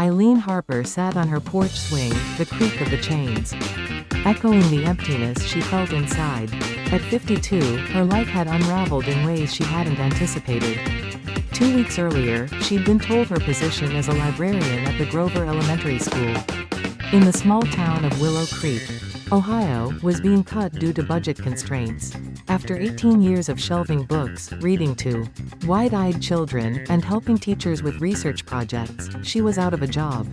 Eileen Harper sat on her porch swing, the creak of the chains echoing the emptiness she felt inside. At 52, her life had unraveled in ways she hadn't anticipated. 2 weeks earlier, she'd been told her position as a librarian at the Grover Elementary School in the small town of Willow Creek, Ohio, was being cut due to budget constraints. After 18 years of shelving books, reading to wide-eyed children, and helping teachers with research projects, she was out of a job.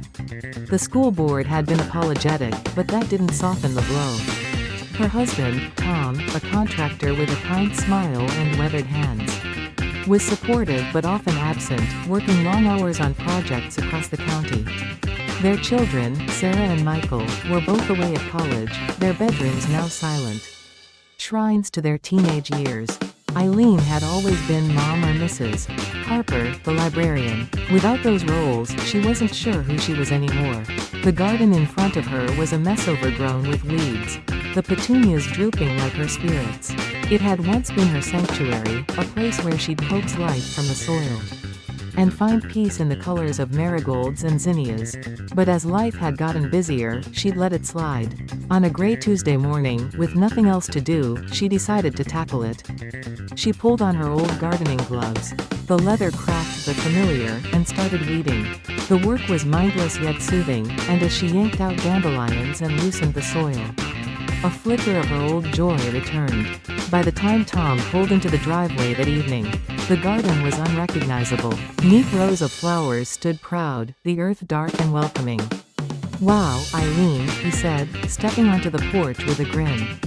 The school board had been apologetic, but that didn't soften the blow. Her husband, Tom, a contractor with a kind smile and weathered hands, was supportive but often absent, working long hours on projects across the county. Their children, Sarah and Michael, were both away at college, their bedrooms now silent shrines to their teenage years. Eileen had always been Mom or Mrs. Harper, the librarian. Without those roles, she wasn't sure who she was anymore. The garden in front of her was a mess overgrown with weeds, the petunias drooping like her spirits. It had once been her sanctuary, a place where she'd coax life from the soil and find peace in the colors of marigolds and zinnias. But as life had gotten busier, she'd let it slide. On a gray Tuesday morning, with nothing else to do, she decided to tackle it. She pulled on her old gardening gloves. The leather cracked but familiar, and started weeding. The work was mindless yet soothing, and as she yanked out dandelions and loosened the soil, a flicker of her old joy returned. By the time Tom pulled into the driveway that evening, the garden was unrecognizable. Neat rows of flowers stood proud, the earth dark and welcoming. "Wow, Eileen," he said, stepping onto the porch with a grin.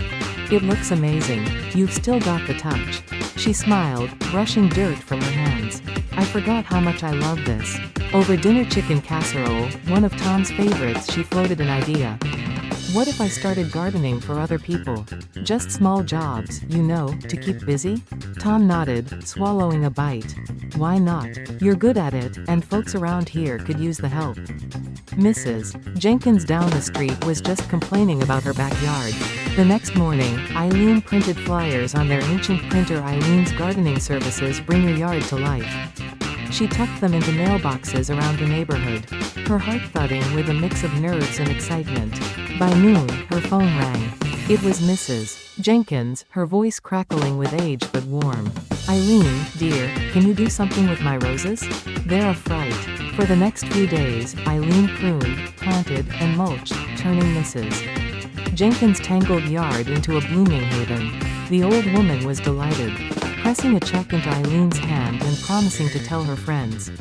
"It looks amazing. You've still got the touch." She smiled, brushing dirt from her hands. "I forgot how much I love this." Over dinner chicken casserole, one of Tom's favorites, she floated an idea. "What if I started gardening for other people? Just small jobs, you know, to keep busy?" Tom nodded, swallowing a bite. "Why not? You're good at it, and folks around here could use the help." Mrs. Jenkins down the street was just complaining about her backyard. The next morning, Eileen printed flyers on their ancient printer. Eileen's gardening services bring your yard to life. She tucked them into mailboxes around the neighborhood, her heart thudding with a mix of nerves and excitement. By noon, her phone rang. It was Mrs. Jenkins, her voice crackling with age but warm. "Eileen, dear, can you do something with my roses? They're a fright." For the next few days, Eileen pruned, planted, and mulched, turning Mrs. Jenkins' tangled yard into a blooming haven. The old woman was delighted, pressing a check into Eileen's hand and promising to tell her friends.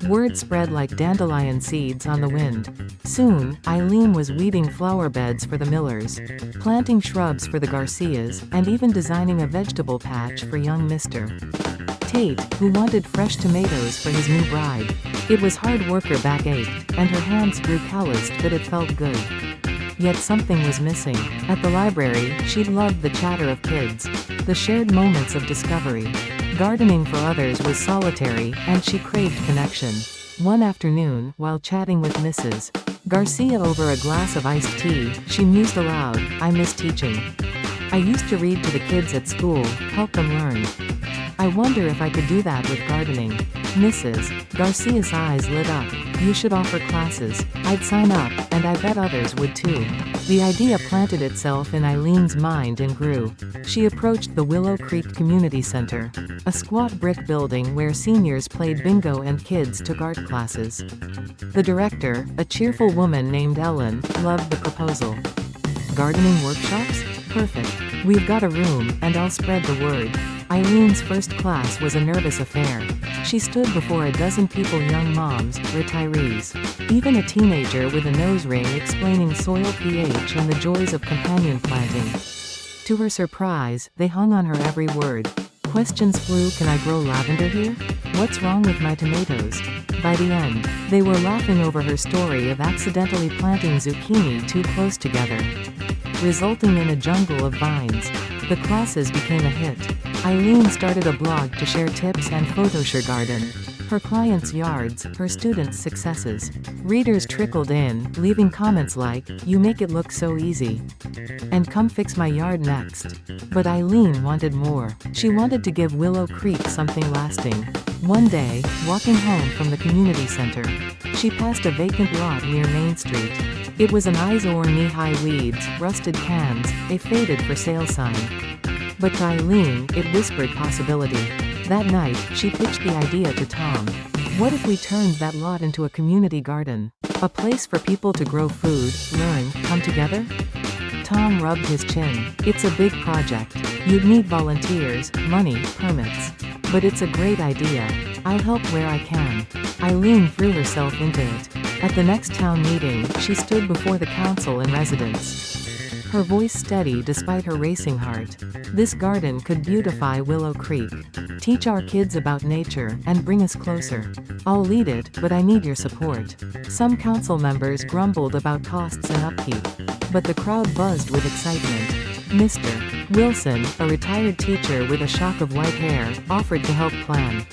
Word spread like dandelion seeds on the wind. Soon, Eileen was weeding flower beds for the Millers, planting shrubs for the Garcias, and even designing a vegetable patch for young Mr. Tate, who wanted fresh tomatoes for his new bride. It was hard work. Her back ached, and her hands grew calloused, but it felt good. Yet something was missing. At the library, she'd loved the chatter of kids, the shared moments of discovery. Gardening for others was solitary, and she craved connection. One afternoon, while chatting with Mrs. Garcia over a glass of iced tea, she mused aloud, "I miss teaching. I used to read to the kids at school, help them learn. I wonder if I could do that with gardening." Mrs. Garcia's eyes lit up. "You should offer classes. I'd sign up, and I bet others would too." The idea planted itself in Eileen's mind and grew. She approached the Willow Creek Community Center, a squat brick building where seniors played bingo and kids took art classes. The director, a cheerful woman named Ellen, loved the proposal. "Gardening workshops? Perfect. We've got a room, and I'll spread the word." Eileen's first class was a nervous affair. She stood before a dozen people, young moms, retirees, even a teenager with a nose ring, explaining soil pH and the joys of companion planting. To her surprise, they hung on her every word. Questions flew. "Can I grow lavender here? What's wrong with my tomatoes?" By the end, they were laughing over her story of accidentally planting zucchini too close together, resulting in a jungle of vines. The classes became a hit. Eileen started a blog to share tips and photos her garden, her clients' yards, her students' successes. Readers trickled in, leaving comments like, "You make it look so easy," and "Come fix my yard next." But Eileen wanted more. She wanted to give Willow Creek something lasting. One day, walking home from the community center, she passed a vacant lot near Main Street. It was an eyesore knee-high weeds, rusted cans, a faded for sale sign. But to Eileen, it whispered possibility. That night, she pitched the idea to Tom. What if we turned that lot into a community garden? A place for people to grow food, learn, come together? Tom rubbed his chin. It's a big project. You'd need volunteers, money, permits. But it's a great idea. I'll help where I can. Eileen threw herself into it. At the next town meeting, she stood before the council and residents. Her voice steady despite her racing heart. This garden could beautify Willow Creek, teach our kids about nature, and bring us closer. I'll lead it, but I need your support. Some council members grumbled about costs and upkeep, but the crowd buzzed with excitement. Mr. Wilson, a retired teacher with a shock of white hair, offered to help plan.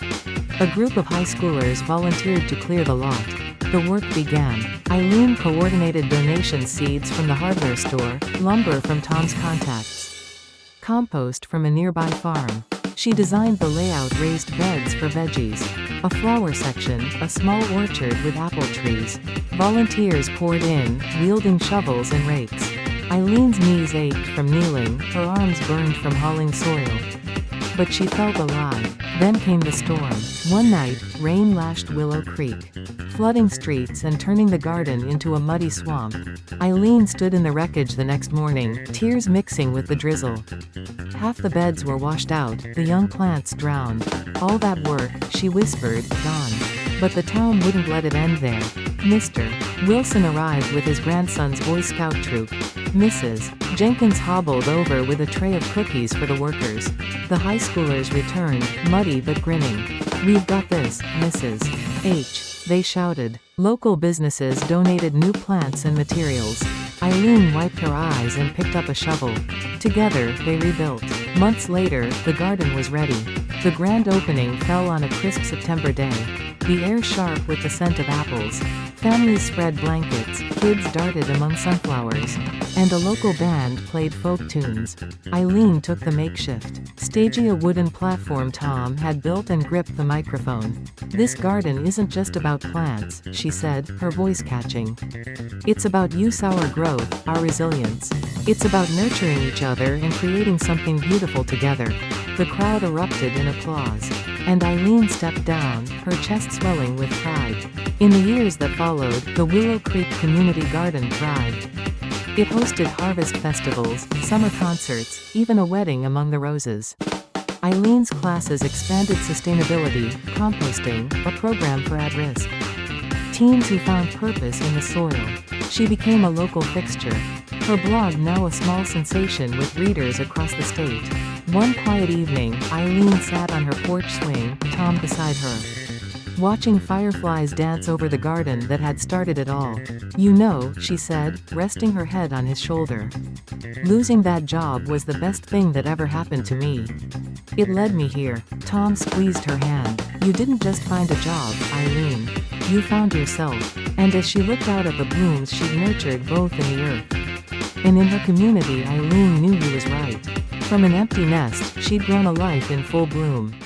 A group of high schoolers volunteered to clear the lot. The work began. Eileen coordinated donation seeds from the hardware store, lumber from Tom's contacts, compost from a nearby farm. She designed the layout: raised beds for veggies, a flower section, a small orchard with apple trees. Volunteers poured in, wielding shovels and rakes. Eileen's knees ached from kneeling, her arms burned from hauling soil. But she felt alive. Then came the storm. One night, rain lashed Willow Creek, flooding streets and turning the garden into a muddy swamp. Eileen stood in the wreckage the next morning, tears mixing with the drizzle. Half the beds were washed out, the young plants drowned. All that work, she whispered, gone. But the town wouldn't let it end there. Mr. Wilson arrived with his grandson's Boy Scout troop. Mrs. Jenkins hobbled over with a tray of cookies for the workers. The high schoolers returned, muddy but grinning. We've got this, Mrs. H, they shouted. Local businesses donated new plants and materials. Eileen wiped her eyes and picked up a shovel. Together, they rebuilt. Months later, the garden was ready. The grand opening fell on a crisp September day. The air sharp with the scent of apples. Families spread blankets, kids darted among sunflowers, and a local band played folk tunes. Eileen took the makeshift, stagey a wooden platform Tom had built and gripped the microphone. This garden isn't just about plants, she said, her voice catching. It's about use, our growth, our resilience. It's about nurturing each other and creating something beautiful together. The crowd erupted in applause. And Eileen stepped down, her chest swelling with pride. In the years that followed, the Willow Creek Community Garden thrived. It hosted harvest festivals, summer concerts, even a wedding among the roses. Eileen's classes expanded sustainability, composting, a program for at-risk teens who found purpose in the soil. She became a local fixture. Her blog now a small sensation with readers across the state. One quiet evening, Eileen sat on her porch swing, Tom beside her, watching fireflies dance over the garden that had started it all. You know, she said, resting her head on his shoulder. Losing that job was the best thing that ever happened to me. It led me here. Tom squeezed her hand. You didn't just find a job, Eileen. You found yourself. And as she looked out at the blooms she'd nurtured both in the earth and in her community, Eileen knew he was right. From an empty nest, she'd grown a life in full bloom.